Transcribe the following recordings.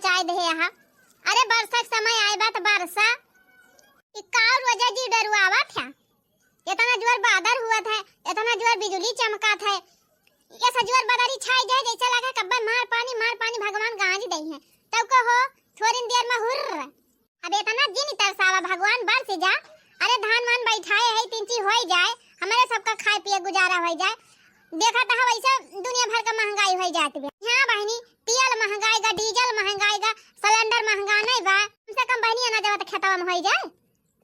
मचाए दे यहाँ। अरे बरसा के समय आए बा तो बरसा इक्का वजह जी डरुआवा था। इतना जोर बादल हुआ था, इतना जोर बिजली चमका था, ये सजवर बदरी छाई जाए जैसा लगा कब्बा मार पानी भगवान गांज दई है। तब कहो थोड़ी देर में हुर्र। अब इतना जिन तरसावा भगवान बरस जा। अरे धान वान बैठाए है तीन चीज हो जाए, हमारे सबका खाए पिए गुजारा हो जाए। देखा था वैसा दुनिया भर का महंगाई हो जाती है। हाँ बहनी, तेल महंगाएगा, डीजल महंगाएगा, सिलेंडर महंगा नहीं बा। कम से कम बहनी आना जब खेतवा में हो जाए,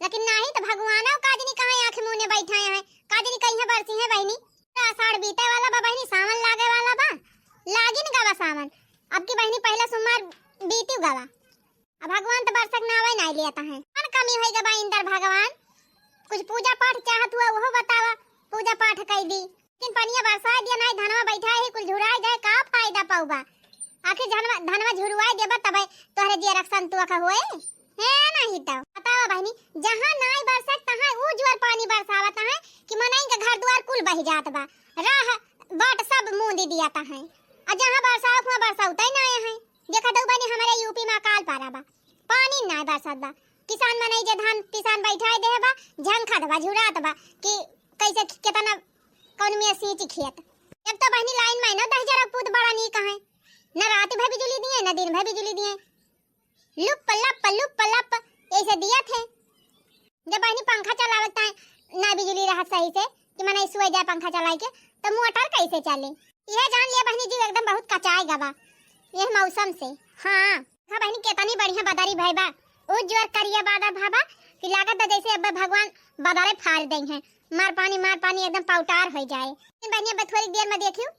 लेकिन नहीं तो भगवान काजनी कहाँ आंख मुंह ने बैठे हैं, काजनी कहीं बरसी है बहनी। आषाढ़ बीते वाला बा बहनी, सावन लागे वाला बा, लागिन गावा सावन। अब की बहनी पहला सोमवार बीती गावा। अब भगवान तो बरसक ना आवे नहीं लेता है। कौन कमी होएगा बा इंदर भगवान? कुछ पूजा पाठ चाहत हुआ वो बतावा, पूजा पाठ कर दी। लेकिन पनिया बरसा दिया नहीं, धनवा बैठा है कुल झुराए जाए, का फायदा पाऊबा? आखिर धनवा झुरवाए देबा तब तोहरे जे रक्षण तू का होए है नहीं। तो बतावा बहनी, जहां नहीं बरसत तहां ऊ जोर पानी बरसावत है कि मनई के घर द्वार कुल बह जात बा, राह बाट सब मुंह दिया ता है। और जहां बरसात हुआ बरसाउते नहीं है। देखा दो बनी हमारे यूपी में अकाल पारा बा, पानी नहीं बरसत बा। किसान मनई जे धान किसान बैठाए दे बा, झंखा दबा झुरात बा कि कैसे कितना कौन में सींच खेत। अब तो बहनी लाइन में न 10,000 पूत बड़ा नहीं कहे, न रात भर बिजली दिए न दिन भर बिजली दिए, लुप लप ऐसे दिया थे। जब बहनी पंखा चलावता है ना बिजली रहा सही से कि मने सोए जाए पंखा चलाए के, तो मोटर कैसे चले? यह जान लिया बहनी जी एकदम बहुत कचाएगा बा ये मौसम से। हाँ बहनी कितनी बढ़िया बदारी भाई बा, उज्जवल करिया बादल भाबा कि लागत जैसे अब भगवान बदारे फाड़ दें हैं, मार पानी एकदम पौटार हो जाए। बहनी अब थोड़ी देर में देखियो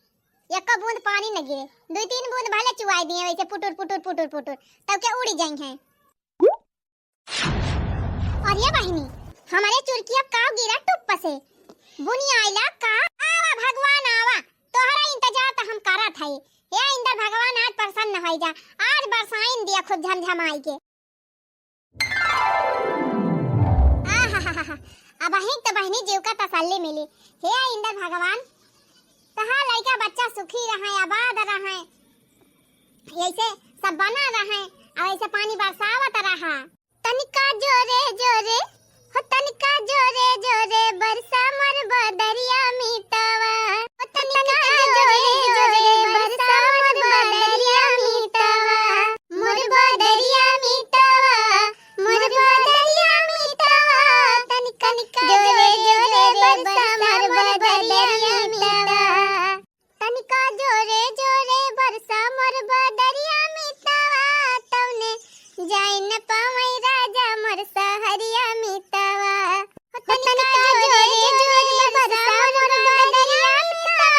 एक बूंद पानी न गिरे, 2-3 बूंद भले चुआई दिए वैसे पुटुर तब क्या उड़ी जाएंगे। और ये बहनी हमारे चुरकिया का गिरा टुप्प से बुनी आइला का आवा भगवान आवा, तोहरा इंतजार तो हम करत हई। ये इंद्र भगवान आज प्रसन्न हो जा, आज बरसाइन दिया खूब झमझमाई के। अब अहिं तो बहनी जीव का तसल्ली मिली। हे इंद्र भगवान तहा लड़का बच्चा सुखी रहे, आबाद रहे, ऐसे सब बना रहे और ऐसे पानी बरसावत रहा। तनिका जोरे जोरे हो, तनिका जोरे जोरे बरसा मर बदरिया मीतवा, हो तनिका जोरे जोरे बरसा मर बदरिया मीतवा, मोर बदरिया मीतवा, मोर बदरिया मीतवा, तनिका जोरे जोरे बरसा मर बदरिया मीतवा, तनिका जोरे जोरे बरसा मर बदरिया मीतवा, तौने जाई न पावई राजा मोर सहरिया मीतवा, तनिका जोरे जोरे बरसा मोर बदरिया मीतवा,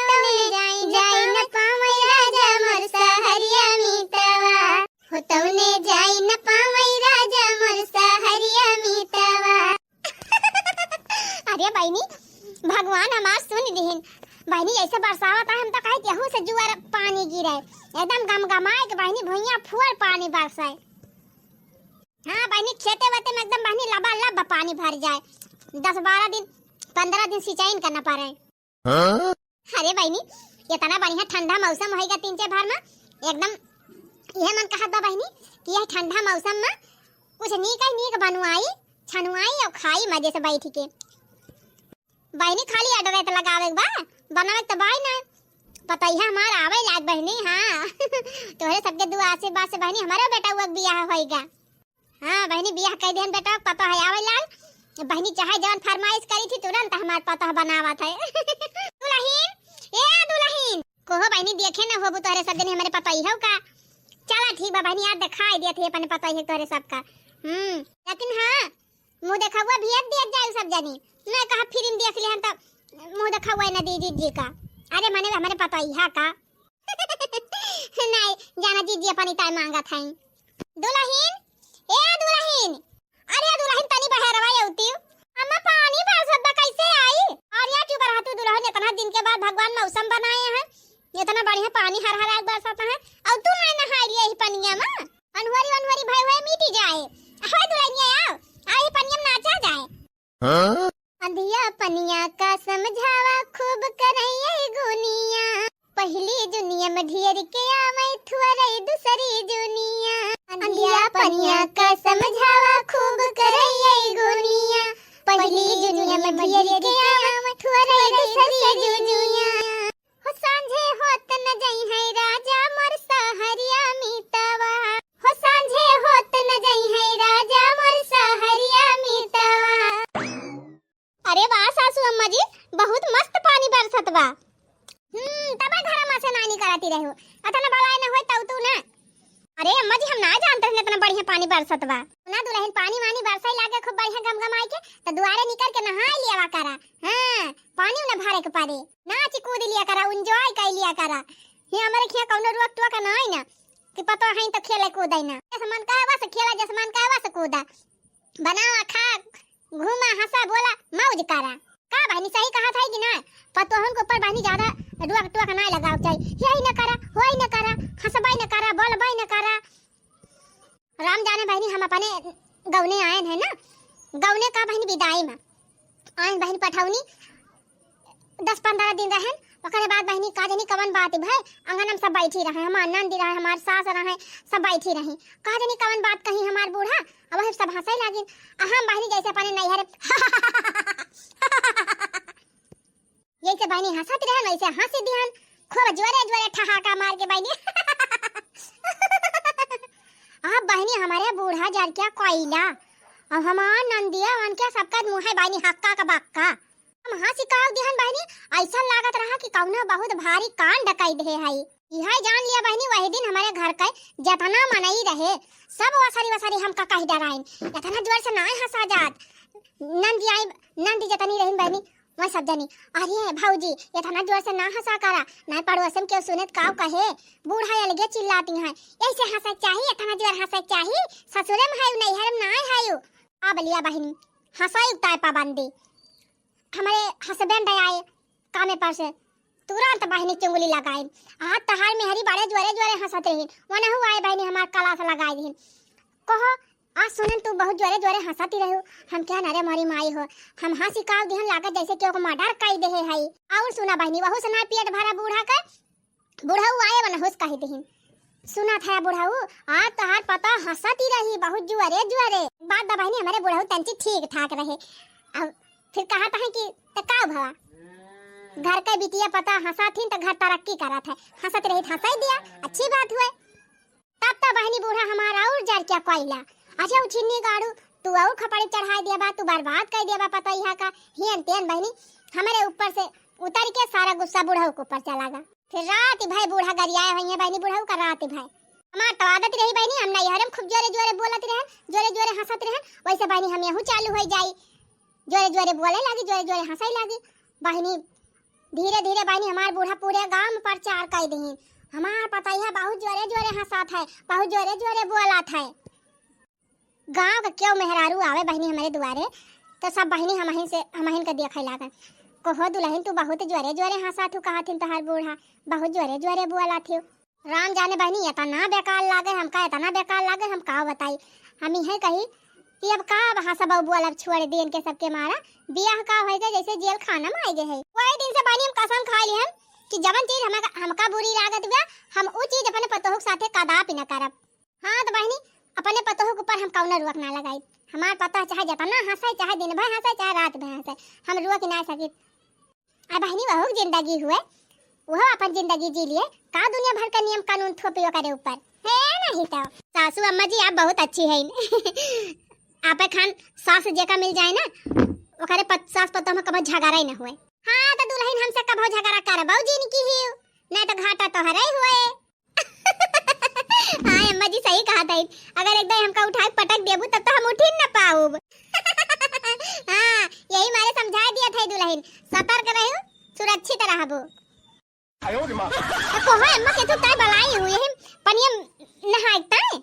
तौने जाई न पावई राजा मोर सहरिया मीतवा, हो तौने जाई न पावई राजा मोर सहरिया मीतवा। अरे बहनी भगवान हमार सुन दिहिन। बहनी ऐसे बरसावत है हम तो कहते यहू से जुआर पानी गिरे एकदम गमगमाए के बहनी भुइया फुल पानी बरसाए। हाँ बहनी खेते वेते में एकदम बहनी लबालब पानी भर जाए, 10-12 दिन 15 दिन सिंचाई करना पड़े। अरे बहनी इतना बढ़िया ठंडा मौसम होएगा 3-4 भर में, एकदम यह मन कहत बा बहनी कि यह ठंडा मौसम में कुछ नीक बनवाई छनुआई और खाई मजे से बैठ के। बहनी खाली अडरे तो लगावे बा, बनावे तो बाई ना पता ही हमार आवे लाग बहनी। हाँ तोहरे सबके दुआ से बात से बहनी हमारा बेटा हुआ बियाह होएगा। हाँ बहनी बियाह कर देन बेटा पता है आवे लाल। बहनी चाहे जवन फरमाइश करी थी तुरंत हमार पता बनावत है। दुल्हन ए दुल्हन कोहो बहनी देखे ना होबू तोहरे सब जने हमारे पता ही हो का। चला ठीक बा बहनी आज दिखाई देत है अपने पता ही तोहरे सबका। लेकिन हाँ मुंह देखा हुआ भी देख जाए सब जनी, मैं कहा फिल्म देख ले हम तो मुंह देखा हुआ ना दीदी जी का। अरे मने हमारे पता ही है का। नहीं जाना दीदी अपनी टाइम मांगा था। दुल्हन ए दुल्हन, अरे दुल्हन तनी बहरवा आउती अम्मा पानी बरसत बा कैसे आई? और या क्यों बरहतू दुल्हन इतना दिन के बाद भगवान मौसम बनाए हैं, इतना बढ़िया पानी हर हर बरसत है और तू नहीं नहा रही है पनिया में। अनवरी भाई भाई मिटी जाए। हाय दुल्हनिया आओ आई पनिया में नाचा जाए। अंधिया पनिया का समझावा खूब करैया गुनिया, पहली जुनिया में ढेर के आवे थुअरे दूसरी जुनिया अंधिया पनिया का समझावा खूब करैये गुनिया पहली जुनिया में ढेर के आवे थुअरे दूसरी जुनिया हो सांझे होत न जई है राजा मोर सहरिया मीतवा हो सांझे होत न जई है राजा मोर सहरिया मीतवा। अरे वाह सासू अम्मा जी बहुत मस्त पानी बरसत बा। तब घर में से नानी कराती रहो अतना बलाय न होय तऊ तू ना। अरे अम्मा जी हम ना जानते हैं इतना बढ़िया पानी बरसत बा ना दुल्हन पानी वानी बरसाई लागे खूब बढ़िया गमगमाई के तो दुआरे निकल के नहाय लिया करा। हां पानी न भरे के पारे नाच कूद लिया करा एंजॉय कर लिया करा। ये हमारे खिया कौनो रुक टुआ का नहीं ना कि पतो है तो खेले कूदे ना जसमान कहवा से खेला जसमान कहवा से कूदा बनावा खा घूमा हंसा बोला मौज करा का बहनी सही कहा था कि ना पतोहन के ऊपर बहनी ज्यादा डुआ टुआ का नहीं लगाव चाहिए यही न करा होई न करा हंसबाई न करा बोलबाई न करा। राम जाने बहनी हम अपने गौने आए हैं ना गौने का बहनी विदाई में आए बहनी पठौनी 10-15 दिन रहन ओकरे बाद बहनी का जनी कवन बात भाई अंगन में सब बैठी रहे हमार नंद रहे हमार सास रहे सब बैठी रही का जनी कवन बात कही हमार बूढ़ा अब वही सब हंसई लागिन हम बहनी जैसे अपने नैहर जैसे बहनी हंसत रहन वैसे हंसी दिहन खूब जोरे जोरे ठहाका मार के बहनी अब बहनी हमारे बूढ़ा जर क्या कोयला अब हमार नंदिया वन क्या सबका मुंह है बहनी हक्का का बक्का हम हंसी काव दिहन बहनी ऐसा लागत रहा कि कौनो बहुत भारी कांड डकाई दे है यह जान लिया बहनी वही दिन हमारे घर का जतना मनई रहे सब वसारी हमका कही डराइन इतना जोर से नहीं हंसा जात नंदी जतनी रहीन बहनी वह सब जनी अरे भौजी इतना जोर से ना हंसा करा ना पड़ोसन के सुनत काव कहे बूढ़ा अलगे चिल्लाती हैं ऐसे हंसा चाहिए इतना जोर हंसा चाहिए ससुरे में है नैहर में नहीं है अब लिया बहनी हंसाई उताय पाबंदी हमारे हस्बैंड आए कामे पर से तुरंत बहनी चुंगली लगाई हाथ तहार में हरी बड़े जोरे जोरे हंसत रही वना हुआ है बहनी हमार कला से लगाई दी कहो आज सुनन तू बहुत जोरे जोरे हंसती रहो हम क्या नरे मारी माई हो हम हंसी काव दिहन लागत जैसे क्यों को मर्डर कई दे है और सुना बहनी वहु से ना पेट भरा बूढ़ा का बूढ़ाऊ आए वना होश कही दही सुना था बूढ़ाऊ आज तहार पता हंसती रही बहुत जोरे जोरे बात बहनी हमारे बूढ़ाऊ तंची ठीक ठाक रहे अब फिर कहा था कि तका भवा घर का बिटिया पता हंसा थी तो घर तरक्की करा था हंसत रही हंसाई दिया अच्छी बात हुए तब बहनी बूढ़ा हमारा और जर क्या कोयला अच्छा उछिन्नी गाड़ू तू और खपड़ी चढ़ा दिया बा तू बर्बाद कर दिया बा पता यहाँ का हियन तेन बहनी हमारे ऊपर से उतर के सारा गुस्सा बूढ़ाऊ के ऊपर चला गया फिर रात भाई बूढ़ा गरियाए हुई है बहनी बूढ़ाऊ का रात भाई हमार तो आदत रही बहनी हम नैहर में खूब जोरे जोरे बोलत रहे जोरे जोरे हंसत रहे वैसे बहनी हम यहू चालू हो जाई जोरे जोरे बोले लगी जोरे जोरे हंसाई लगी बहनी धीरे धीरे बहनी हमार बूढ़ा पूरे गांव में प्रचार कर दी हमार पता है बहुत जोरे जोरे हंसात है बहुत जोरे जोरे बोलत है गांव का क्यों मेहरारू आवे बहनी हमारे दुआरे तो सब बहनी हमहिन के देखे लागन कहो दुल्हन तू बहुत जोरे जोरे हंसात हूँ कहा थी तोहार बूढ़ा बहुत जोरे जोरे बोला थी राम जाने बहनी इतना बेकार लागे हमका इतना बेकार लागे हम का बताई हम यही कही कि अब का भाषा बहु अब छोड़ दी इनके सबके मारा बियाह का होएगा जैसे जेल खाना में आए गए है वही दिन से बहनी हम कसम खा ली हम कि जवन चीज हमका बुरी लागत बा हम वो चीज अपने पतोह के साथे कदापि न करब। हाँ तो बहनी अपने पतोह के ऊपर हम कौनो रुक ना लगाई हमार पता चाहे जितना हंसे चाहे दिन भर हंसे चाहे रात भर हंसे हम रुक ना सकी अब बहनी वह जिंदगी हुए वह अपन जिंदगी जी लिए का दुनिया भर का नियम कानून थोपियो करे ऊपर है नहीं तो सासू अम्मा जी आप बहुत अच्छी है आपे खान सास जेका मिल जाए ना ओकरे सास पतो में कभी झगड़ा ही ना हुए। हाँ तो दुल्हन हमसे कभी झगड़ा कर बाबूजी ने की ही नहीं तो घाटा तो हरे हुए हाँ अम्मा जी सही कहा था अगर एकदम हमका उठा के पटक देबू तब तो हम उठ ही न पाऊब हाँ यही मारे समझा दिया था दुल्हन सतर्क रहो सुरक्षित रहबो तो है अम्मा के तो काय बलाई हुई है पनिया नहाइता है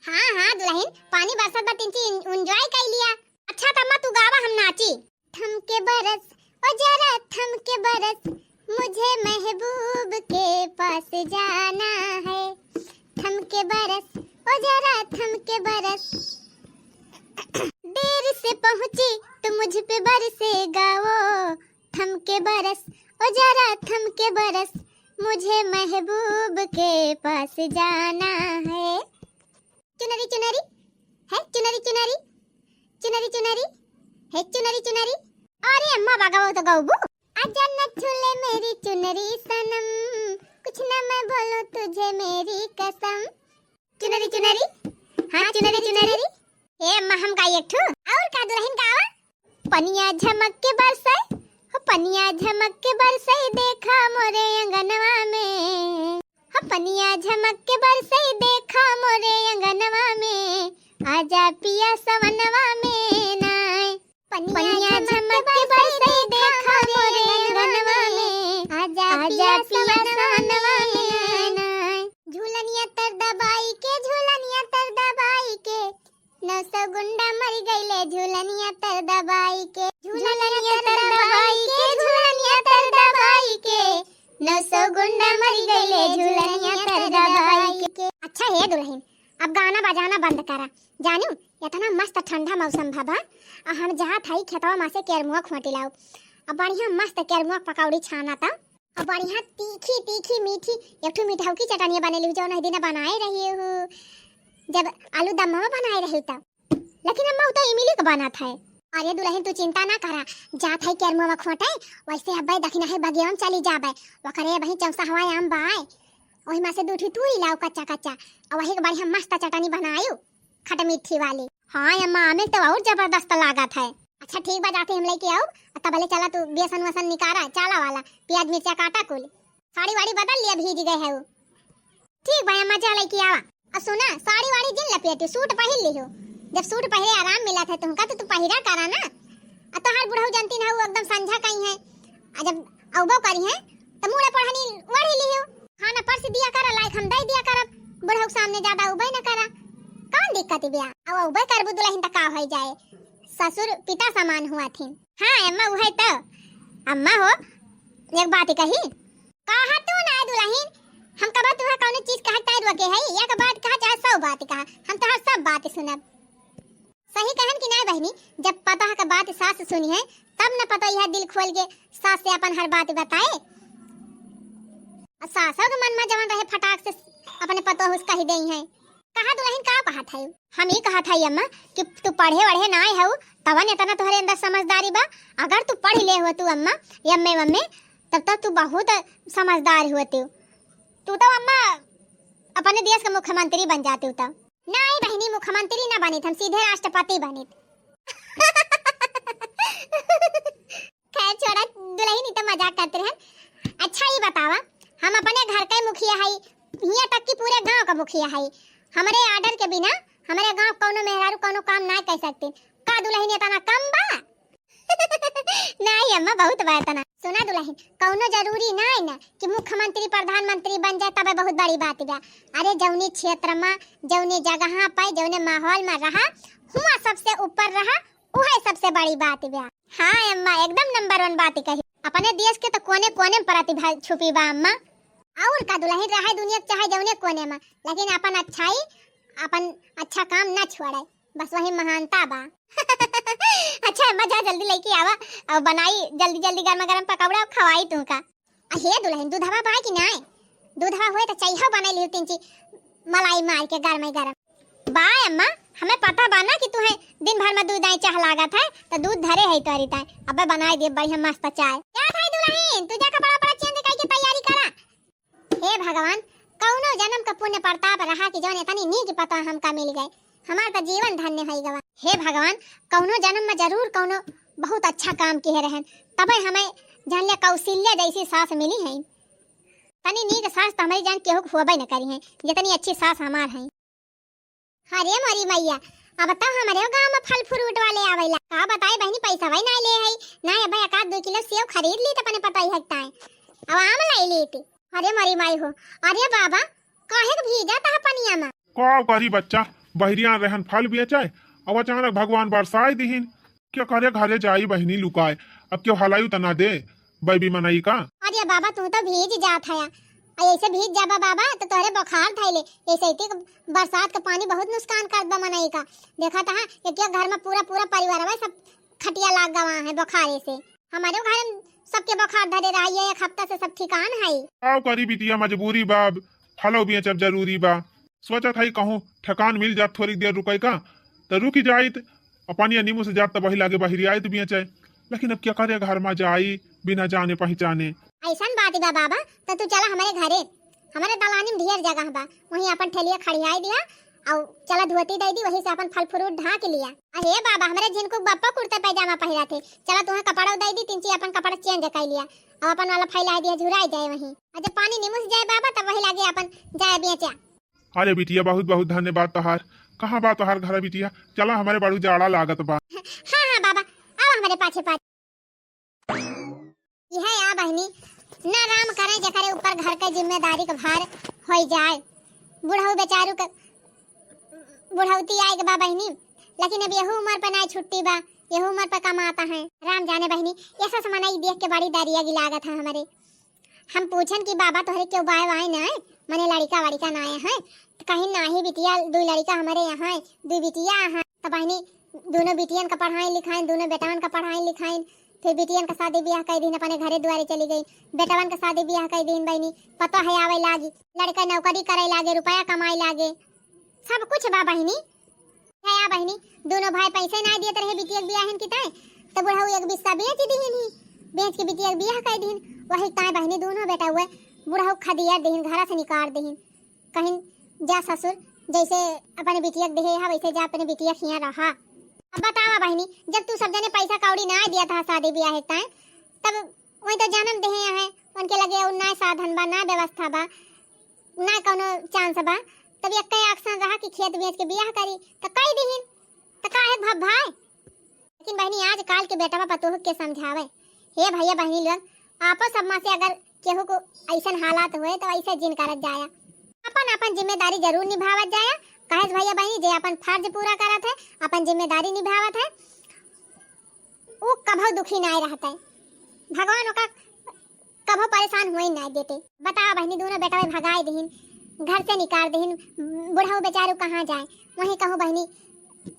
हाँ दुल्हन पानी बरसत बा तिनची एंजॉय कर लिया। अच्छा तम्मा तू गावा हम नाची थमके बरस ओ जरा थमके बरस मुझे महबूब के पास जाना है थमके बरस ओ जरा थमके बरस देर से पहुंची तो मुझ पे बरसेगा वो थमके बरस ओ जरा थमके बरस मुझे महबूब के पास जाना है। चुनरी चुनरी है, चुनरी चुनरी, चुनरी चुनरी है, चुनरी चुनरी। अरे अम्मा बागाओ तो गाऊबू। आजा न छूले मेरी चुनरी सनम, कुछ न मैं बोलूं तुझे मेरी कसम। चुनरी चुनरी, हाँ चुनरी चुनरी। ए अम्मा हम गाई एक ठो और का दुल्हन गावा। पनिया झमक के बरसाए, हो पनिया झमक के बरसाए देखा मोरे अंगनवा में, हो पनिया झमक के बरसाए देखा मोरे अंगनवा में, आजा पिया सवनवा में नाय। पनिया झमक के बरसाए देखा मोरे अंगनवा में, आजा पिया सवनवा में नाय। झूलनिया तर दबाई के, झूलनिया तर दबाई के, 900 गुंडा मर गईले झूलनिया तर दबाई के, झूलनिया तर दबाई के, झूलनिया तर दबाई के, 900 गुंडा मर गईले झूलनिया तर दबाई के। अच्छा हे दुल्हन, अब गाना बजाना बंद करा। जानू इतना मस्त ठंडा मौसम भबा, हम जहाँ थाई खेतवा में से केरमुआ खोटी लाओ। अब बढ़िया मस्त केरमुआ पकौड़ी छाना था, अब बढ़िया तीखी तीखी मीठी एक ठो मिठाऊ की चटनी बनेली जो नहीं दिन बनाए रही हूँ जब आलू दम बनाए रही तब, लेकिन अम्मा तो इमली का बना था। अरे दुल्हन तू चिंता ना करा, जात है केरमुआ खोटे वैसे अब दखिना है बगियाम चली जाबे, वकरे वही चौसा हवाई आम बाय वही में से दूठी तूरी लाओ कच्चा कच्चा, और वही के बढ़िया मस्त चटनी बनायो खट मीठी वाली। हाँ अम्मा हमें तो और जबरदस्त लागत है। अच्छा ठीक बा, जाते हम लेके आओ तब भले चला तू बेसन वसन निकारा चाला वाला, प्याज मिर्चा काटा कुल, साड़ी वाड़ी बदल लिया भीज गए है वो। ठीक भाई अम्मा जा लेके आवा। और सुना साड़ी वाड़ी जिन लपेटी सूट पहन ली हो, जब सूट पहले आराम मिला था तुमका तो तू पहिरा करा ना। अब तो हर बुढ़ऊ जानती ना वो एकदम संझा कहीं है, जब औबो करी है तो मुड़े पढ़नी वढ़ी ली हो, खाना परस दिया करा लाइक हम दे दिया करब, बुढ़ऊ सामने ज्यादा उबे ना करा, कौन दिक्कत बिया। अब उबे करबू दुल्हन तक का हो जाए, ससुर पिता समान हुआ थी। हाँ अम्मा वो है तो अम्मा हो एक बात कही कहा तू ना दुल्हन, हम कबा तुम्हारा कौन चीज कहा टाइड वके है, एक बात कहा चाहे 100 बात कहा, हम तो हर सब बात सुनब। सही कहन कि नहीं बहनी, जब पता है का बात सास सुनी है तब न पता यह दिल खोल के सास से अपन हर बात बताए। सासों के मन में जवन रहे फटाक से अपने पतो हुस कह दई है। कहा दुल्हन का कहा था, हम ही कहा था अम्मा कि तू पढ़े वढ़े ना है हो तवन इतना तुम्हारे अंदर समझदारी बा, अगर तू पढ़ ले हो तू अम्मा यम्मे मम्मे तब तक तू बहुत समझदार होती, तू तो अम्मा अपने देश का मुख्यमंत्री बन जाती हो। तब नहीं बहनी मुख्यमंत्री ना बनी, हम सीधे राष्ट्रपति बनी। खैर छोड़ा दुल्हन तो मजाक करते रहे। अच्छा ये बतावा, हम अपने घर का मुखिया है, यहाँ तक कि पूरे गांव का मुखिया है, हमारे आर्डर के बिना हमारे गांव कोनो मेहरारू कोनो काम ना कर सकते, का दुल्हन इतना कम बा? नहीं अम्मा बहुत बात ना। सुना दुल्हन कोनो जरूरी ना है ना कि मुख्यमंत्री प्रधानमंत्री बन जाए तब बहुत बड़ी बात बा। अरे जौनी क्षेत्र में जौनी जगह पे जौने माहौल में रहा हुआ सबसे ऊपर रहा वही सबसे बड़ी बात बा। हाँ अम्मा एकदम नंबर 1 बात कही, अपने देश के तो कोने कोने में प्रतिभा छुपी बा अम्मा। और का दुल्हन रहे दुनिया चाहे जौने कोने में, लेकिन अपन अच्छाई अपन अच्छा काम ना छोड़े, बस वही महानता बा। अच्छा अम्मा जा जल्दी लेके आवा और बनाई जल्दी जल्दी गर्मा गर्म पकौड़ा और खवाई तुमका। हे दुल्हन दूधवा बा कि नहीं? दूधवा होए तो चाहिए बना ली 3 चीज मलाई मार के गर्मा गर्म। बा अम्मा हमें पता बा ना कि तुम्हें दिन भर में दूध आई चाह लागत है तो दूध धरे है तोरी ताई, अब बनाई दे बढ़िया मस्त चाय। क्या था दुल्हन तू जा कपड़ा पड़ा चेंज करके तैयारी करा। हे भगवान कौनो जन्म का पुण्य प्रताप रहा कि जौन इतनी नीक पता हमका मिल गए, हमारा तो जीवन धन्य है गवा। हे भगवान कौनो जन्म में जरूर कौनो बहुत अच्छा काम किए रहन, तबे हमें जान ले कौशल्या जैसी सास मिली है। तनी नीक सास तो हमारी जान केहू होबे न करी है जितनी अच्छी सास हमार है। अरे मोरी मैया अब तब हमारे गांव में फल फ्रूट वाले आवेला, का बताए बहनी पैसा भाई ना ले है ना है भाई, 1-2 किलो सेब खरीद ली तो अपने पता ही हकता है, अब आम लाई ली थी। अरे मरी माई हो, अरे बाबा काहे के भीजा ता पनिया में? का करी बच्चा बहरिया रहन फल बेचाए अब अचानक भगवान बरसाए दिहिन, क्या करे घरे जाई बहनी लुकाए, अब क्यों हलाई तना दे बैबी मनाई का। अरे बाबा तू तो भीज जात है, ऐसे भीज जाबा बाबा तो तोरे बुखार थैले, ऐसे ही बरसात का पानी बहुत नुकसान कर दा मनाई का। देखा था एक घर में पूरा पूरा परिवार है सब खटिया लाग गवा है बुखार से। हमारे घर में सबके बुखार धरे रही है, एक हफ्ता से सब ठिकान है। आओ करी बिटिया मजबूरी बा, फलो भी जब जरूरी बा। सोचा था कहूँ ठेकान मिल जात थोड़ी देर रुके का तो रुक जाइत, पानी नींबू से जात तो वही लागे बहिरी आयत भी चाहे, लेकिन अब क्या करे घर में जाई बिना जाने पहचाने। ऐसा बात बा बाबा, तो तू चला हमारे घरे, हमारे दलानी में ढेर जगह बा, वहीं अपन ठेलिया खड़ियाई दिया और चला धोती दे दी, वहीं से अपन फल फ्रूट ढाक लिया। अरे बाबा हमारे जिनको बापा कुर्ता पैजामा पहिरा थे, चला तुम्हें कपड़ा दे दी, तीन अपन कपड़ा चेंज कर लिया और अपन वाला फैला दिया, झुराई जाए वहीं। और जब पानी नींबू से जाए बाबा तब वही लागे अपन जाए बेचा। अरे बिटिया बहुत बहुत धन्यवाद तोहार। कहाँ बा तोहार घर बिटिया? चला हमारे बड़ू जाड़ा लागत बा। हाँ हाँ बाबा आओ हमारे पाछे पाछे। यह आ बहनी ना राम करे जकरे ऊपर घर के जिम्मेदारी का भार हो जाए। बुढ़ऊ बेचारू का बुढ़ौती आए के बा बहनी, लेकिन अब यहू उम्र पर ना छुट्टी बा, यहू उम्र पर कमाता है। राम जाने बहनी ऐसा समाना देख के बड़ी दरिया की लागत है हमारे। हम पूछन कि बाबा तोहरे क्यों बाय वाय ना है, मने लड़का वड़िका ना है, तो कहीं ना ही बिटिया दो लड़का हमारे यहाँ है, दो बिटिया है। तो बहनी दोनों बिटियन का पढ़ाई लिखाई, दोनों बेटावन का पढ़ाई लिखाई, फिर बिटियन का शादी ब्याह कर दिन अपने घरे द्वारे चली गई, बेटवन का शादी ब्याह कर दिन बहनी पता है आवे लागी, लड़का नौकरी करे लागे, रुपया कमाई लागे, सब कुछ बा बहनी। है आ बहनी दोनों भाई पैसे ना दिए रहे बिटिया ब्याहन की ताए, तो बुढ़ऊ एक बिस्सा बेच दीहिन ही, बेच के बिटिया ब्याह कर दीहिन, वही ताए बहनी दोनों बेटा हुए बुढ़ऊ खदिया दीहिन, घर से निकाल दीहिन, कहीं जा ससुर जैसे अपने बिटिया देहे है वैसे जा अपने बिटिया खिया रहा। अब बतावा बहनी जब तू सब जने पैसा कौड़ी ना दिया था शादी ब्याह है ताए, तब वही तो जन्म देहे है, उनके लगे और ना साधन बा, ना व्यवस्था बा, ना कोनो चांस बा, तब एक अक्सर रहा कि खेत बेच के ब्याह करी, तो कई दीहिन तो काहे भब भाई। लेकिन बहनी आज काल के बेटा पतोह के समझावे, हे भैया बहनी लोग आपस सब से अगर केहू को ऐसा हालात हुए तो ऐसे जिन करत जाया, अपन अपन जिम्मेदारी जरूर निभावत जाया। कहे भैया बहनी जे अपन फर्ज पूरा करत है, अपन जिम्मेदारी निभावत है, वो कभो दुखी ना रहता है, भगवान ओका कभो परेशान हुए ना देते। बताओ बहनी दोनों बेटा भगाए दीहिन, घर से निकाल दीहिन, बुढ़ऊ बेचारू कहाँ जाए, वहीं कहूँ बहनी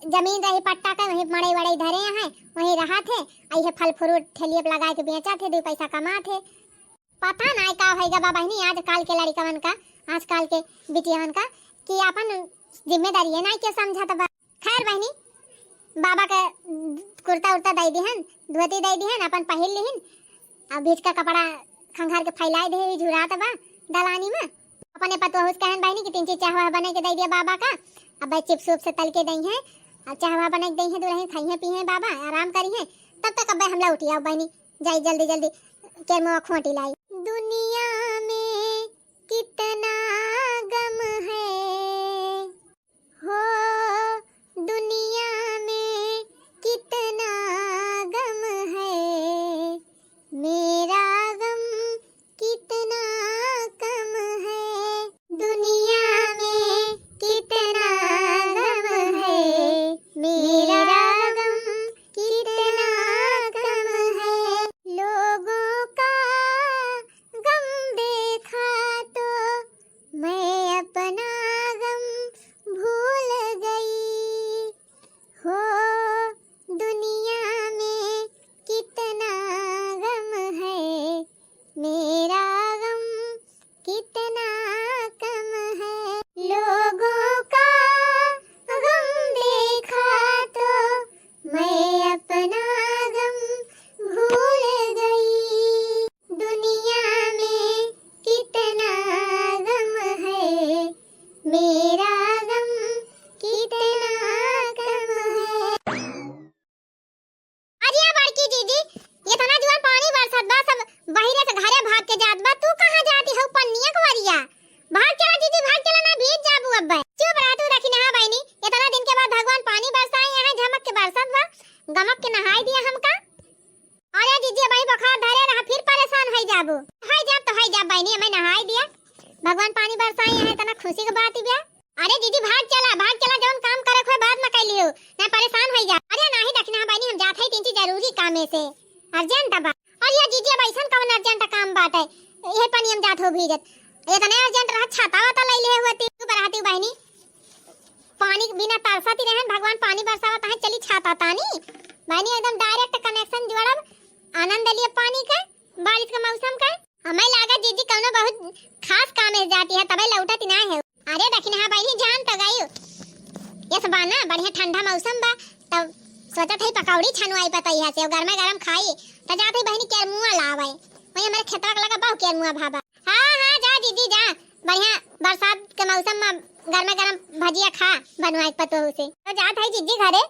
जमीन रही पट्टा का वहीं मड़ई वड़ई धरे हैं, वहीं रहा थे, ऐसे फल फ्रूट ठेलिए पे लगा के बेचा थे, दो पैसा कमा थे। पता ना का होएगा बा बहनी आज काल के लड़कवन का, आज काल के बिटियावन का, कि अपन जिम्मेदारी है ना क्या समझा तब। खैर बहनी बाबा का कुर्ता उर्ता दे दिहन, धोती दे दिहन, अपन पहन लिहिन, अब बीच का कपड़ा खंगार के फैलाए दे झुरा तबा दलानी में। अपने पतोह कहन बहनी कि तीन चीज चाहवा बना के दे दिया बाबा का, अब चिप्स उप से तल के दई है, अब चाहवा बना के दई है, दुल्हन खाई है पी है बाबा आराम करी है, तब तक अब हमला उठिया बहनी जाई जल्दी जल्दी के मुंह खोटी लाई। दुनिया में कितना गम है हो, दुनिया में कितना गम है, मेरा गम कितना कम है, दुनिया में कितना गम है, मेरा गम कितना कम है। लोगों का गम देखा तो मैं अपना गम भूल गई हो, दुनिया में कितना गम है, मेरा गम कितना कम है। लोगों का गम देखा तो मैं अपना गम भूल गई, दुनिया में कितना गम है, मेरा गम कितना कम है। अरे बड़की दीदी ये तना जुआर पानी बरसत बा, सब बहिरे से घरे भाग के जात बा, तू कहां जाती हो पन्निया कवरिया? भाग चला दीदी भाग चला, ना भीज जाबू अब। चुप रह तू रखी नहा बहनी, ये तना दिन के बाद भगवान पानी बरसाए यहाँ झमक के बरसत बा, गमक के नहाई दिया हमका। अरे दीदी भाई बुखार धरे रहा फिर परेशान हो जाबू, हाय जाब तो हाय जाब बहनी हमें नहाई दिया, भगवान पानी बरसाए यहाँ तना खुशी के बात ही बा। अरे दीदी भाग चला जौन काम करे खोए बाद में कर लियो, ना परेशान हो जा। अरे नहीं रखना बहनी हम जात है तीन चीज जरूरी काम में से अर्जेंट बा। अरे दीदी अब ऐसा कौन अर्जेंट काम बात है, ये पानी हम जात हो भीजत, ये तने अर्जेंट रहा छाता वाता ले ले हुआ तू बरहाती बहनी, पानी बिना तरसती रहन भगवान पानी बरसावत है, चली छाता तानी बहनी एकदम डायरेक्ट कनेक्शन जोड़ब, आनंद लिए पानी का बारिश का मौसम का हमें लागा जीजी कौनो बहुत खास काम है जाती है तबे लौटत ना है। अरे देखिन हां भाई जान तो गई ये सब ना बढ़िया ठंडा मौसम बा तब सोचत है पकौड़ी छनवाई पता यहां से गरमा गरम खाई त जात है बहनी केर मुंह लावे वही हमारे खेतवा लगा बहु केर मुंह भाबा। हां जा जीजी जा बढ़िया बरसात के मौसम में गरमा गरम भजिया खा बनवाई पतो से तो जात है जीजी घरे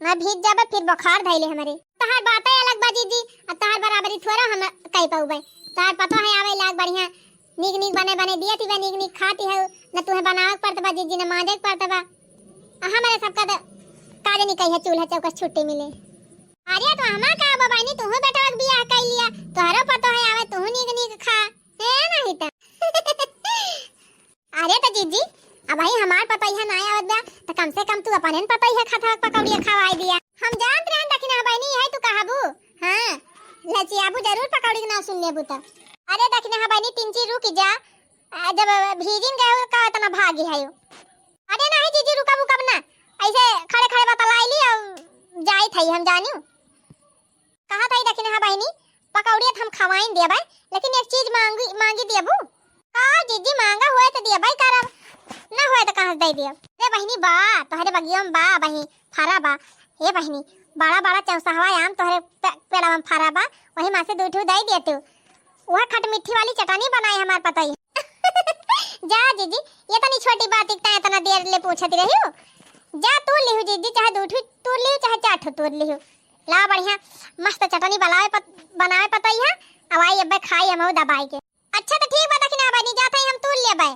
मैं भीग जाबे फिर बुखार धइले हमारे। तहार बातें अलग बा जीजी अब तहार बराबरी थोड़ा हम कह पाऊबे तहार पता है आवे लाग बढ़िया नीक नीक बने बने दिए थी नीक नीक खाती है न तुम्हें बनावे पड़ता बा जीजी ने मांजे पड़ता बा हमारे सबका तो काजे नहीं कही है चूल्हा चौका छुट्टी मिले। अरे तो हमार का बाबा नहीं तू बेटा का बियाह कर लिया तोहरो पता है आवे तू नीक नीक खा है नहीं त अरे तो जीजी अब भाई हमार पता है ना आवत बा तो कम से कम तू अपने पता है खा पकौड़ी खवाई दिया हम जानत रहन लेकिन भाई नहीं है तू कहाबू। हां लचियाबू जरूर पकौड़ी के नाम सुन लेबू त अरे देखने हां भाई तीन चीज रुक जा जब भीजिन गए का इतना भागी है। अरे नहीं जीजी रुकबू कब ना ऐसे खड़े खड़े बतलाई ली और जाई थई हम जानियो कहा थई देखने हां भाई पकौड़ी हम खवाइन देबे लेकिन एक चीज मांगी देबू का जीजी मांगा हुए तो देबे करब ना हुए तो कहां दे दियो। रे बहिनी बा तोहरे बगिया में बा बही फरा बा हे बहिनी बड़ा बड़ा चौसहवा आम तोहरे पेड़ा में फरा बा वही मां से दूठू दे दे तू वह खट मिठी वाली चटनी बनाई हमार पता ही जा जीजी ये तो नहीं छोटी बात इतना देर ले पूछती रही हो जा तू लिहू जीजी चाहे दूठू तू लिहू चाहे चाठू तू लिहू ला बढ़िया मस्त चटनी बनावे पता ही है अब आई अब खाई हम दबाई के। अच्छा तो ठीक बात ना बनी जाते हम तू लेबे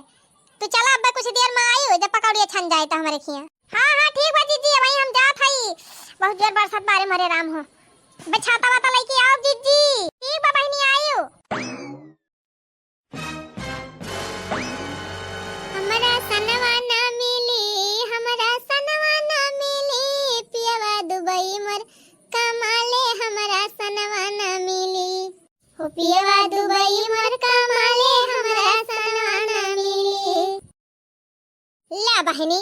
तू चला अब कुछ देर में आई जब पकौड़ी छन जाए तो हमारे खिया। हां ठीक बा जीजी अब हम जात हई बहुत जोर बरसात बारे मरे राम हो बछाता वाता लेके आओ जीजी ठीक बा बहनी आयो। हमरा सनवा ना मिली पियवा दुबई मर कमाले हमरा सनवा ना मिली हो पियवा दुबई मर कमाले हमरा सनवा ना मिली। ला बहनी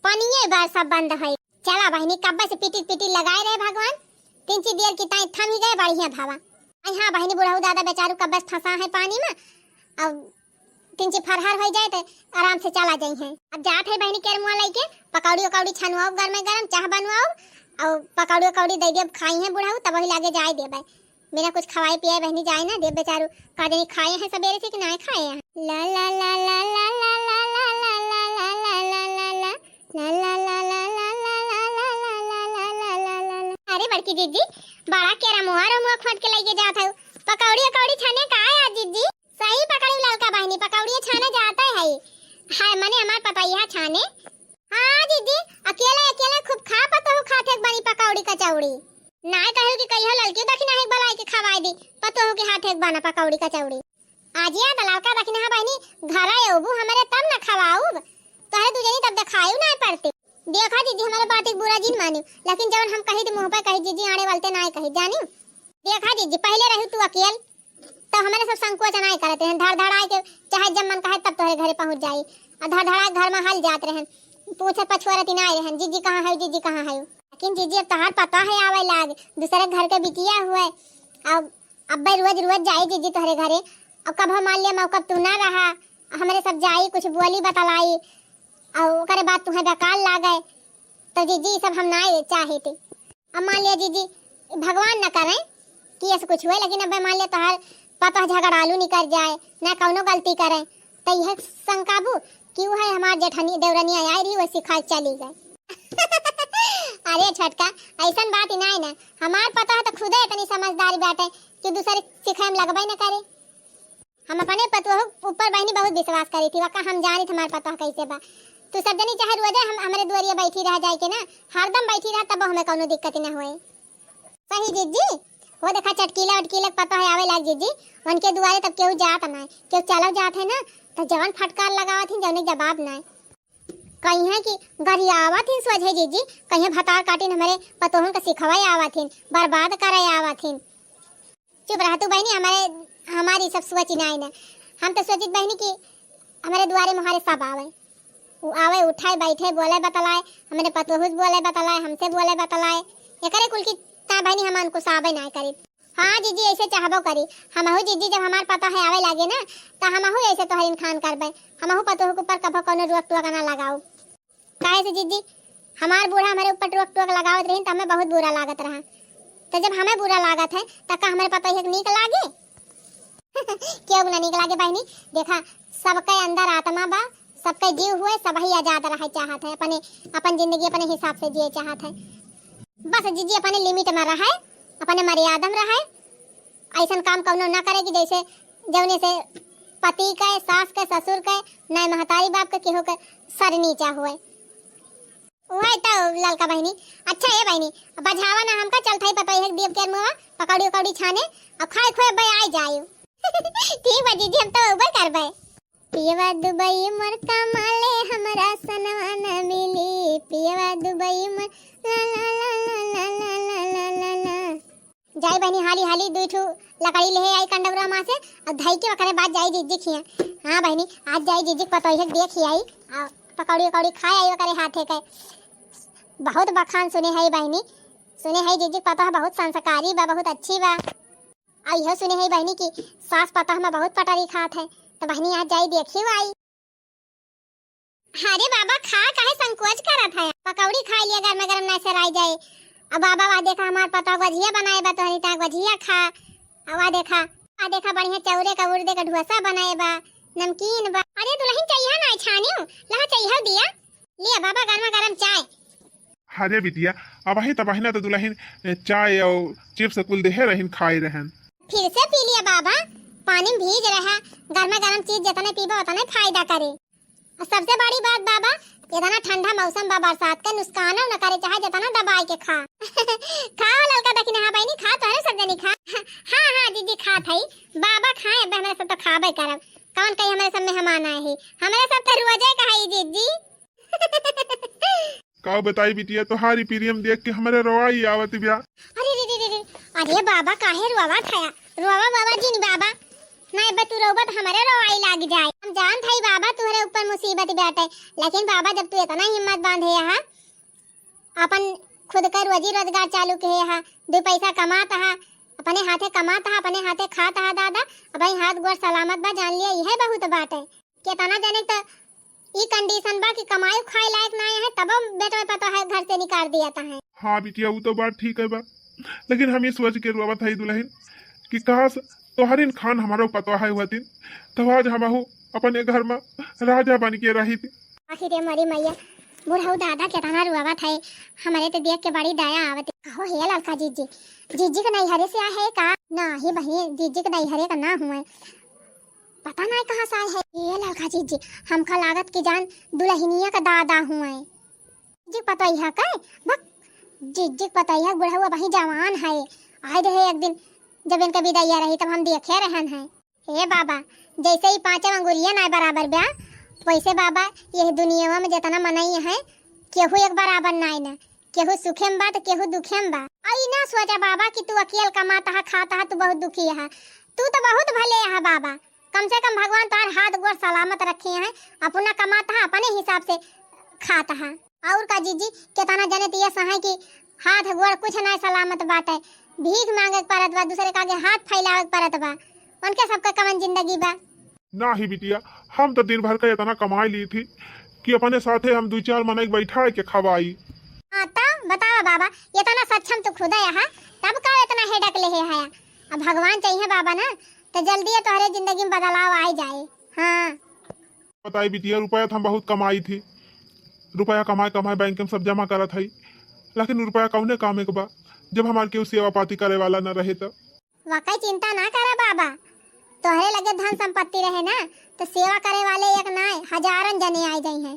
पानी बार सब बंद है चला बहनी कब्बा से पीटी लगाए रहे भगवान तीन ची देर की ताई थम ही गए बढ़िया भावा। हां बहनी बुढ़ऊ दादा बेचारू कब्बा फंसा है पानी में अब तीन ची फरहर हो जाए तो आराम से चला जाई है। अब जात है बहनी केर मुंह लेके पकौड़ी छनवाओ गरम चाह बनवाओ और पकौड़ी दे दे खाई है बुढ़ऊ तब वही लागे जाए देबे बिना कुछ खवाए पिए बहनी जाए ना दे बेचारू काजे खाए हैं सबेरे से कि नहीं खाए हैं। ला ला ला ला ला ला ला ला ला ला ला ला ला ला अरे बड़की जीजी बड़ा केरा मुंह खोद के लेके जात है पकौड़ी छाने का है जीजी सही पकड़ी ललका बहनी पकौड़ी छाने जाता है हाय मने हमार पता यह छाने। हां जीजी अकेले खूब खा पतो हो खाते बनी पकौड़ी कचौड़ी ना कहू कि कहियो ललकी दखना है बलाई के खवाई दी पतो हो के हाथ एक बना पकौड़ी कचौड़ी आज या दलाका दखना बहनी घर आऊबू हमारे तब ना खवाऊ तोहरे तुझे तब दिखायू ना पड़ते देखा दीदी हमारे बात एक बुरा जिन मानियो लेकिन जब हम कही तो मुंह पे कही जीजी आने वालते ना कही जानियो देखा दीदी पहले रहू तू अकेल तो हमारे सब संकोच ना करते हैं धड़ धड़ आए के चाहे जब मन कहे तब तोहरे घरे पहुंच जाई और धड़ धड़ा घर में हल जात रहन पूछे पछुआरती ना रहन जीजी कहां है लेकिन जीजी अब तहार पता है आवे लाग दूसरे घर के बिटिया हुए अब रोज जाई जीजी तोहरे घरे अब कब मान लिया मौका तू ना रहा हमारे सब जाई कुछ बोली बतलाई और ओकरे बाद तुम्हें बेकार लागे तो जीजी सब हम ना चाहे थे। अब मान लिया जीजी भगवान न करे कि ऐसा कुछ हुए लेकिन अब मान लिया तोहर पता झगड़ालू निकल जाए ना कौनो गलती करे तो यह शंकाबू कि वो है हमार जेठनी देवरनी आई रही वैसी खाल चली गई अरे छटका ऐसा बात ही नहीं ना हमार पता है तो खुद इतनी समझदारी बात है कि दूसरे सिखाए में लगबे न करे हम अपने पतो ऊपर बहनी बहुत विश्वास करी थी वका हम जानी हमार पता कैसे बा तू सब जनी चाहे रोजे हम हमारे दुआरिया बैठी रह जाए के ना हरदम बैठी रह तब हमें कोनो दिक्कत ना होए सही जीजी वो देखा चटकीला पता है आवे लाग जीजी उनके दुआरे तब केहू जात ना केहू चलो जात है ना तो जवान फटकार लगावत थी जौने जवाब ना कहीं है कि गरियावत थी सोझे जीजी कहीं भतार काटिन हमारे पतोहन का सिखवाई आवत थी बर्बाद करे आवत थी। चुप रह तू बहनी हमारी सब सोच ना हम तो सोचित बहनी कि हमारे दुआरे मुहारे सब आवे वो आवे उठाए बैठे बोले बतलाए हमारे पतोहुस बोले बतलाए हमसे बोले बतलाए ये करे कुल की ता बहनी हम उनको साबे ना करे हाँ जीजी ऐसे चाहबो करी हमहू जीजी जब हमार पता है आवे लागे ना तो हमहू ऐसे तोहर खान करबे हमहू पतो के ऊपर कभो कोनो रुक टुक ना लगाओ काहे से जीजी हमार बूढ़ा हमारे ऊपर रुक टुक लगावत रही तो हमें बहुत बुरा लागत रहा तो जब हमें बुरा लागत है तो का हमारे पता है नीक लागे क्यों ना नीक लागे बहनी देखा सबके अंदर आत्मा बा सबके जीव हुए सब ही आजाद रहे चाहत है अपने अपन जिंदगी अपने हिसाब से जिए चाहत है बस जीजी अपने लिमिट में रहे अपने मर्यादा में रहे ऐसा काम कौनो ना करे कि जैसे जौने से पति के सास के ससुर के ना महतारी बाप के केहू के सर नीचा हुए वही तो ललका बहनी अच्छा है बहनी बझावा ना हमका चलता ही पता है देव के मुआ पकौड़ी उकौड़ी छाने और खाए खोए बे आ जायो ठीक बा जीजी हम तो ऊपर करबे पियवा दुबई मोर कमाले हमरा सनवा न मिली पियवा दुबई मोर ला ला ला ला ला ला ला ला जाई बहनी हाली हाली दुठू लकड़ी ले आई कंडवरा मां से और धई के वकरे बाद जाई जीजी खिया हां बहनी आज जाई जीजी पतो है देखी आई और पकौड़ी उकौड़ी खाए आई वकरे हाथे के बहुत बखान सुने है बहनी सुने है जीजी पता है बहुत संस्कारी बा बहुत अच्छी बा आ यह सुने है बहनी की सास पता में बहुत पटारी खात है तो बहनी आज जाई देखी आई अरे बाबा खा काहे संकोच करत है पकौड़ी खा लिया गरम गरम ना से राई जाए अब बाबा वा देखा हमार पता गजिया बनाए बा तो हनी ता गजिया खा आ देखा बढ़िया चौरे का उड़ दे का ढोसा बनाए बा नमकीन बा अरे दुल्हन चाहिए ना छानियो लहा चाहिए दिया ले बाबा गरम गरम चाय अरे बिटिया अब ही तबाही ना तो दुल्हन चाय और चिप्स कुल देहे रहन खाए रहन फिर से पी लिया बाबा पानी में भीज रहा गर्मा गर्म चीज जितने पीबो उतने फायदा करे और सबसे बड़ी बात बाबा इतना ठंडा मौसम बा बरसात का नुकसान न करे चाहे जितना दबाई के खा खाओ ललका दखिन हां बहनी खा तो है सब जनी खा हां हां दीदी खा थई बाबा खाए अब हमारे सब तो खाबे करब कौन कहीं हमारे सब मेहमान आए हैं हमारे सब तो रोजे कहाई दीदी का बताई बिटिया तोहारी प्रियम देख के हमारे रवाई आवत बिया अरे रे रे रे अरे बाबा काहे रोवा थाया रोवा बाबा जी बाबा नहीं बे तू रोबत हमारे रोवाई लाग जाए हम जान थाई बाबा तुम्हारे ऊपर मुसीबत बैठे लेकिन बाबा जब तू इतना हिम्मत बांधे यहाँ अपन खुद का रोजी रोजगार चालू के यहाँ दो पैसा कमाता है अपने हाथे कमाता है अपने हाथे खाता है दादा अब हाथ गोड़ सलामत बा जान लिया यह बहुत बात है कितना जाने तो ई कंडीशन बा कि कमाई खाए लायक ना है तब बेटा में पता है घर से निकाल दिया था है हाँ बिटिया वो तो बात ठीक है बा लेकिन हम ये सोच के रोवत है दुल्हन कि काश तोहरिन खान हमारो पता है हुआतिन तो आज हम अपने घर में राजा बन के रही थी आखिर मरी मैया बुढ़ाऊ दादा कितना रुआवत है हमारे तो देख के बड़ी दया आवत हो हे लड़का जीजी जीजी का नहीं हरे से आया है का ना ही बहन जीजी का नहीं हरे का ना हुआ पता नहीं कहाँ से आया है ये लड़का जीजी हमका लागत की जान दुल्हनिया का दादा हुआ है जी पता ही है का बक जीजी पता ही है बुढ़ाऊ वही जवान है आए रहे एक दिन जब इनका विदाई रही तब हम देखे रहन है हे बाबा जैसे ही 5 अंगुरिया ना बराबर ब्या वैसे बाबा यह दुनिया में जितना मनाई है केहू एक बराबर नाई ना केहू सुखेम बा तो केहू दुखेम बा आई ना सोचा बाबा कि तू अकेले कमाता है खाता है तू बहुत दुखी है तू तो बहुत भले है बाबा कम से कम भगवान तार हाथ गोड़ सलामत रखे हैं अपना कमाता है अपने हिसाब से खाता है और का जीजी कितना जाने तो ये सहाय कि हाथ गोड़ कुछ ना सलामत बात है भीख मांगे परत बा दूसरे का आगे हाथ फैलावे परत बा उनके सबका कमन जिंदगी बा ना ही बिटिया हम तो दिन भर का इतना कमाई ली थी कि अपने साथे हम 2-4 मने बैठा के खवाई हाँ तो बतावा बाबा इतना सक्षम तो खुदा यहाँ तब का इतना हेडक ले है अब भगवान चाहिए बाबा ना तो जल्दी तुम्हारे जिंदगी में बदलाव आ जाए हाँ बताई बिटिया रुपया तो हम बहुत कमाई थी रुपया कमाए कमाए बैंक में सब जमा करत है लेकिन रुपया कौने कामे के बा जब हमारे केहू सेवा पाती करे वाला न रहे तो वाकई चिंता ना करा बाबा तोहरे लगे धन संपत्ति रहे ना तो सेवा करे वाले एक ना हजारन जने आ जाई हैं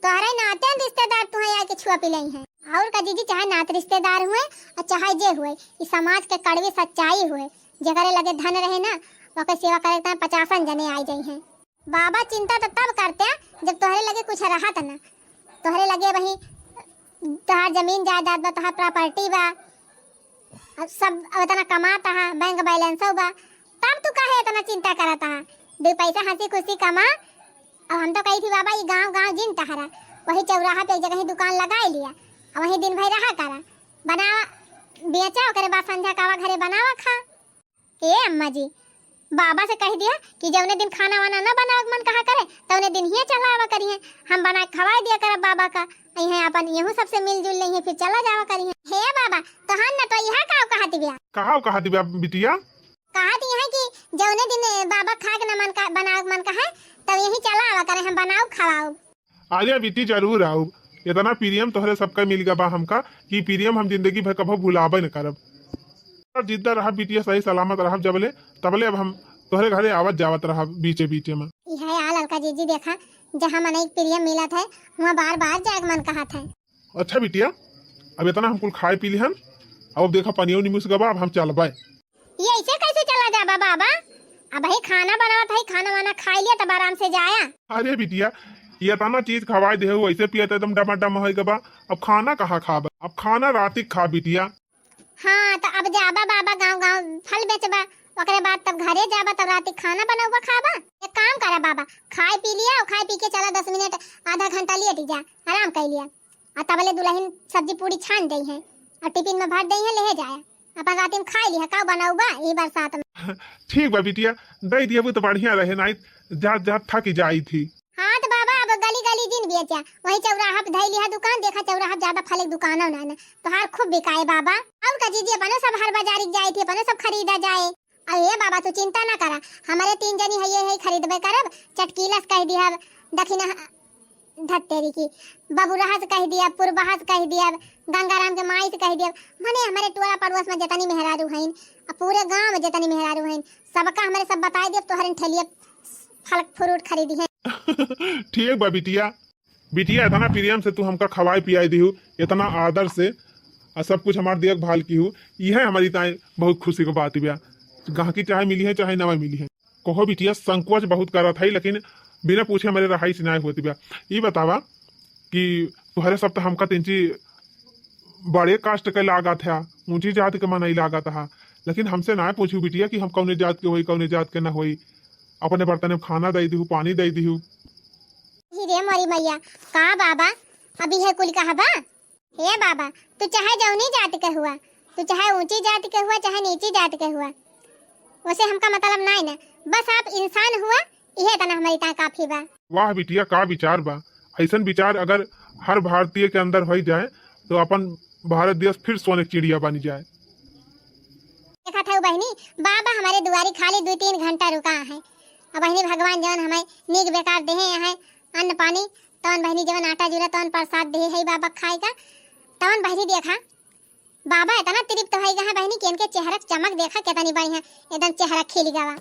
तोहरे नाते रिश्तेदार तुम्हें आके छुआ पिलाई हैं और का जीजी चाहे नात रिश्तेदार हुए और चाहे जे हुए इस समाज के कड़वी सच्चाई हुए जगरे लगे धन रहे ना वके सेवा करे तो 50 जने आ जाई हैं बाबा चिंता तो तब करते जब तोहरे लगे कुछ रहा था ना तोहरे लगे वही तोहार जमीन जायदाद बा तोहार प्रॉपर्टी बा अब सब इतना कमाता है बैंक बैलेंस बा तब तू काहे इतना चिंता करता है 2 पैसा हंसी खुशी कमा अब हम तो कही थी बाबा ये गांव गांव जिन टहरा वही चौराहा पे एक जगह ही दुकान लगा लिया और वही दिन भर रहा करा बनावा बेचा करे बाद संध्या कावा घरे बनावा खा ए अम्मा जी, बाबा से कह दिया कि जौने दिन खाना वाना न बनाओ मन कहा करे तौने दिन ही चला आवा करिए, हम बना के खवा दिया करब बाबा का, यही अपन यहू सबसे मिलजुल लेंगे फिर चला जावा करिए। हे बाबा तोहन न तो यह काव कहती बिया, कहा दिव्या बिटिया, कहती है कि जौने दिन बाबा खा के न मन का बनाओ मन कहा तब यही चला आवा करे, हम बनाओ खवाओ। आजा बेटी जरूर आओ, इतना प्रियम तोहरे सबका मिल गया बा हमका कि प्रियम हम जिंदगी भर कभो भुलाबे न करब। जिद्दा रहा बिटिया सही सलामत रहा जबले तबले अब हम तोहरे घरे आवत जावत रहा बीचे बीचे में। यह आ लड़का जीजी देखा जहाँ मन एक प्रियम मिला था वहाँ बार बार जाग मन कहा था। अच्छा बिटिया अब इतना हम कुल खाए पी लिहन, अब देखा पनियो निमुस गबा, अब हम चलबाए। ये ऐसे कैसे चला जाबा बाबा, अब ही खाना बनावत है, खाना वाना खा लिया तब आराम से जाया। अरे बिटिया ये तना चीज खवाए दे ऐसे पिया एकदम डमाडम हो गबा, अब खाना कहाँ खाबा, अब खाना राती खा बिटिया। हाँ तो अब जाबा बाबा गाँव गाँव फल बेचबा, ओकरे बाद तब घरे जाबा तब राती खाना बनाऊबा खाबा। एक काम करा बाबा, खाए पी लिया और खाए पी के चला 10 मिनट आधा घंटा लेट जा, आराम कर लिया और तबले दुल्हन सब्जी पूरी छान दी है और टिफिन में भर दी है, ले जाया अपन राती में खा लिया। का बनाऊबा ये बरसात में। ठीक बा बिटिया, दे दिया वो तो बढ़िया रहे, नाई जात जात थक जाई थी। हाँ तो बाबा अब गली गली दिन बेचा, वही चौराहा पे धैली है दुकान, देखा चौराहा ज्यादा फल दुकान ना ना तो हर खूब बिकाए बाबा। और का जीजी अपने सब हर बाजार जाए थे, अपने सब खरीदा जाए। अब ये बाबा तू चिंता ना करा, हमारे 3 जनी है ये खरीदबे करब, चटकीलस कह दिया, दक्षिणा धत्तेरी की बबुरहा से कह दिया, पुरबहा से कह दिया, गंगाराम के माई से कह दिया, माने हमारे टोला पड़ोस में जितनी मेहरारू हैं पूरे गांव में जितनी मेहरारू हैं सबका हमारे सब बताए दिया, तोहरे ठेलिए फल फ्रूट खरीदी है। ठीक बा बिटिया, बिटिया इतना प्रियम से तू हमका खवाई पियाई दी, इतना आदर से और सब कुछ हमारे देखभाल की हूँ, यह हमारी ताई बहुत खुशी को बात बिया। गाहकी चाहे मिली है चाहे नवा मिली है, कहो बिटिया संकोच बहुत करा था लेकिन बिना पूछे हमारे रहाई से नहीं होती बिया। ये बतावा कि तुहरे सब तो हमका तिंची बड़े कास्ट के लागत है, ऊंची जात के मन नहीं लागत है, लेकिन हमसे ना पूछू बिटिया कि हम कौने जात के होई कौने जात के ना होई, अपने बर्तन में खाना दे दी, पानी दे दी। रे मोरी मैया का बाबा अभी है कुल कहा बा। हे बाबा तू चाहे जौनी जात के हुआ, तू चाहे ऊंची जात के हुआ चाहे नीची जात के हुआ, वैसे हमका मतलब नहीं ना, बस आप इंसान हुआ यह तना हमारी ता काफी बा। वाह बिटिया का विचार बा, ऐसा विचार अगर हर भारतीय के अंदर हो जाए तो अपन भारत देश फिर सोने की चिड़िया बन जाए। देखा था बहनी बाबा हमारे दुआरी खाली 2-3 घंटा रुका है, अब बहनी भगवान जवन हमें नीक बेकार दे है अन्न पानी, तवन बहनी जवन आटा जुरा तवन प्रसाद दे है बाबा खाएगा, तवन बहनी देखा बाबा इतना तृप्त हो गया है बहनी कि इनके चेहरे चमक देखा कितनी बढ़िया, एकदम चेहरा खिल गया।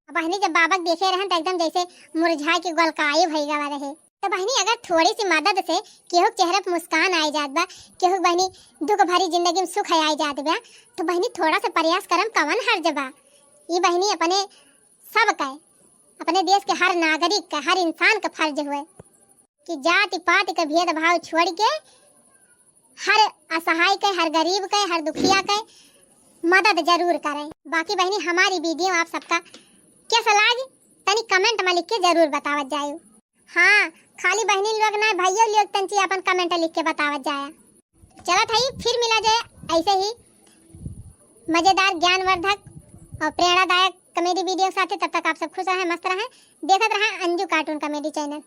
बहनी जब बाबा देखे रहे तो एकदम जैसे मुरझाए के गोलकाए भई गवा रहे। तो बहनी अगर थोड़ी सी मदद से केहू चेहरे पे मुस्कान आई जात बा, केहू बहनी दुख भरी जिंदगी में सुख आई जात बा, तो बहनी थोड़ा सा प्रयास करम कवन हर्ज बा। ये बहनी अपने सब का, अपने देश के हर नागरिक का, हर इंसान का फर्ज हुए कि जाति पाति का भेदभाव छोड़ के हर असहाय के, हर गरीब के, हर दुखिया के मदद जरूर करें। बाकी बहनी हमारी वीडियो आप सबका कैसा लगी तनी कमेंट में लिख के जरूर बतावत जाए। हाँ खाली बहनी लोग ना भाइयों लोग तंची अपन कमेंट लिख के बतावत जाए। चलो थाई फिर मिला जाए ऐसे ही मजेदार ज्ञानवर्धक और प्रेरणादायक कॉमेडी वीडियो के साथ। तब तक आप सब खुश रहें, मस्त रहें, देखते रहें अंजू कार्टून कॉमेडी चैनल।